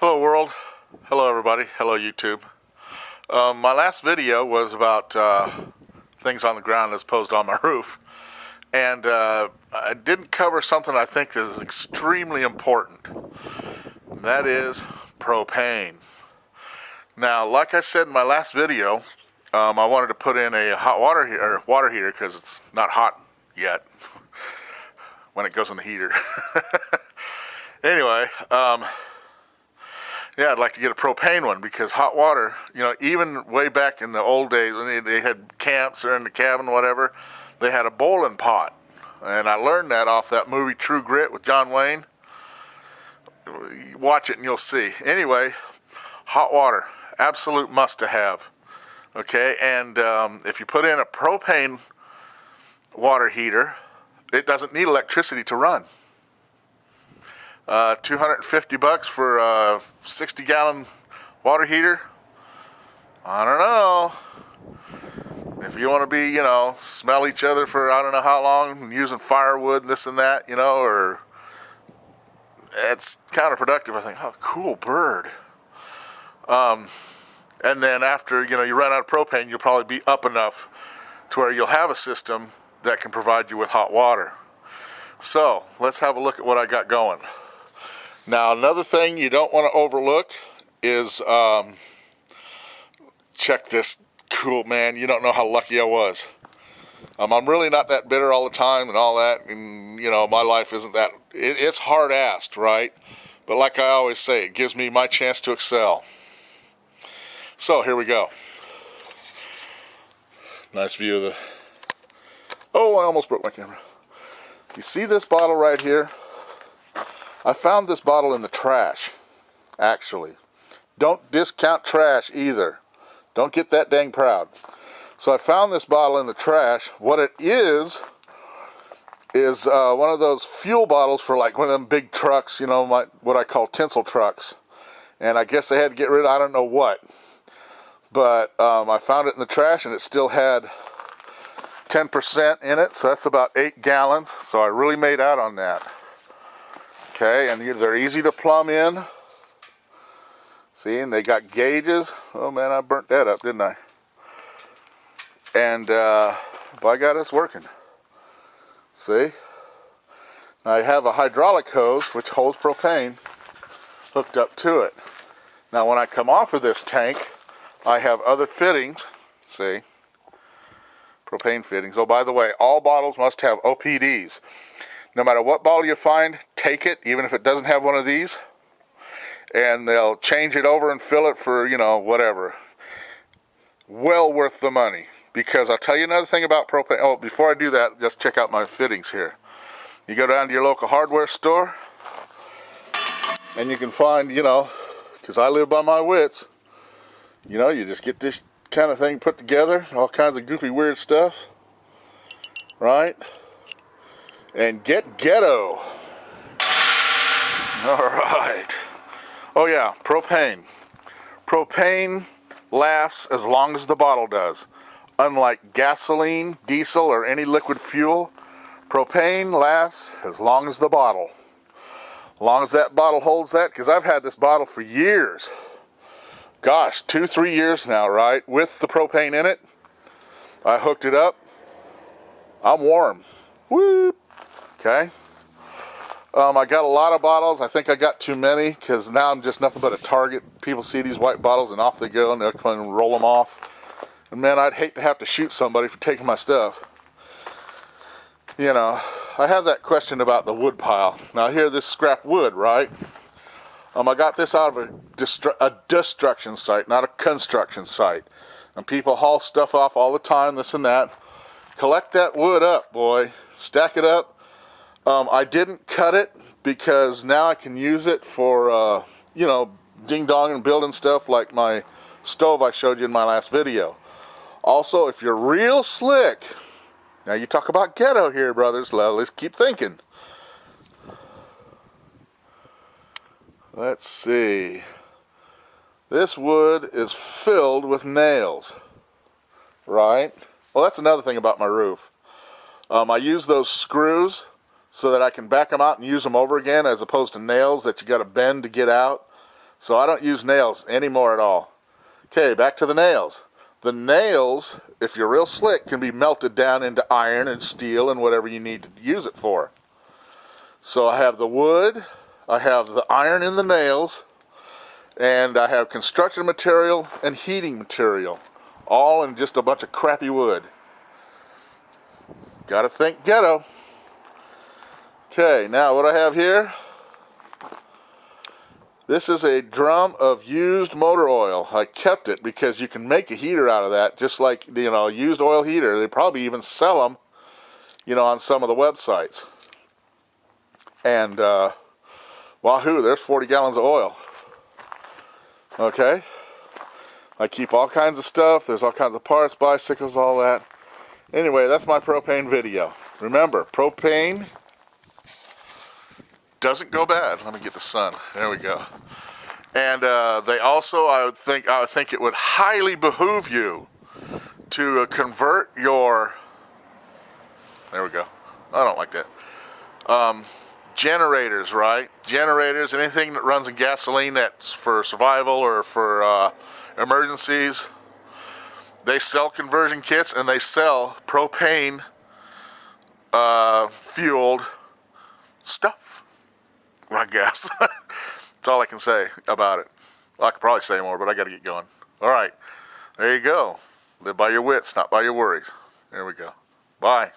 Hello world, hello everybody, hello YouTube. My last video was about things on the ground as opposed to on my roof, and I didn't cover something I think is extremely important, and that is propane. Now, like I said in my last video, I wanted to put in a hot water heater because it's not hot yet when it goes in the heater. Anyway, yeah, I'd like to get a propane one because hot water, you know, even way back in the old days when they had camps or in the cabin, whatever, they had a boiling pot. And I learned that off that movie True Grit with John Wayne. Watch it and you'll see. Anyway, hot water, absolute must to have. Okay, and if you put in a propane water heater, it doesn't need electricity to run. $250 for a 60-gallon water heater. I don't know. If you want to be, you know, smell each other for I don't know how long, using firewood, this and that, you know, or it's counterproductive. I think, oh, cool bird. And then after, you know, you run out of propane, you'll probably be up enough to where you'll have a system that can provide you with hot water. So let's have a look at what I got going. Now, another thing you don't want to overlook is, check this cool, man. You don't know how lucky I was. I'm really not that bitter all the time and all that, and, you know, my life isn't that, it's hard-assed, right? But like I always say, it gives me my chance to excel. So, here we go. Nice view of the, oh, I almost broke my camera. You see this bottle right here? I found this bottle in the trash, actually. Don't discount trash either. Don't get that dang proud. So I found this bottle in the trash. What it is one of those fuel bottles for like one of them big trucks, you know, what I call tinsel trucks. And I guess they had to get rid of I don't know what. But I found it in the trash and it still had 10% in it, so that's about 8 gallons. So I really made out on that. Okay, and they're easy to plumb in. See, and they got gauges. Oh man, I burnt that up, didn't I? And by God, it's working. See? Now I have a hydraulic hose which holds propane hooked up to it. Now when I come off of this tank, I have other fittings. See? Propane fittings. Oh, by the way, all bottles must have OPDs. No matter what bottle you find, take it, even if it doesn't have one of these, and they'll change it over and fill it for, you know, whatever. Well worth the money, because I'll tell you another thing about propane. Oh, before I do that, just check out my fittings here. You go down to your local hardware store, and you can find, you know, because I live by my wits, you know, you just get this kind of thing put together, all kinds of goofy, weird stuff, right? And get ghetto. All right. Oh yeah, propane. Propane lasts as long as the bottle does. Unlike gasoline, diesel, or any liquid fuel, propane lasts as long as the bottle. As long as that bottle holds that, because I've had this bottle for years. Gosh, 2-3 years now, right? With the propane in it. I hooked it up. I'm warm. Whoop. Okay. I got a lot of bottles. I think I got too many because now I'm just nothing but a target. People see these white bottles and off they go and they'll come and roll them off. And man, I'd hate to have to shoot somebody for taking my stuff. You know, I have that question about the wood pile. Now here, this scrap wood, right? I got this out of a destruction site, not a construction site. And people haul stuff off all the time, this and that. Collect that wood up, boy. Stack it up. I didn't cut it because now I can use it for, you know, ding-dong and building stuff like my stove I showed you in my last video. Also, if you're real slick, now you talk about ghetto here, brothers, let's keep thinking. Let's see. This wood is filled with nails, right? Well, that's another thing about my roof. I use those screws so that I can back them out and use them over again, as opposed to nails that you got to bend to get out. So I don't use nails anymore at all. Okay, back to the nails. The nails, if you're real slick, can be melted down into iron and steel and whatever you need to use it for. So I have the wood, I have the iron in the nails, and I have construction material and heating material, all in just a bunch of crappy wood. Gotta think ghetto. Okay, now what I have here, this is a drum of used motor oil. I kept it because you can make a heater out of that, just like, you know, used oil heater. They probably even sell them, you know, on some of the websites. And wahoo, there's 40 gallons of oil. Okay, I keep all kinds of stuff. There's all kinds of parts, bicycles, all that. Anyway, that's my propane video. Remember, propane doesn't go bad. Let me get the sun. There we go. And they also, I would think it would highly behoove you to convert your, there we go. I don't like that. Generators, right? Generators, anything that runs in gasoline that's for survival or for emergencies. They sell conversion kits and they sell propane fueled stuff, I guess. That's all I can say about it. Well, I could probably say more, but I got to get going. All right, there you go. Live by your wits, not by your worries. There we go. Bye.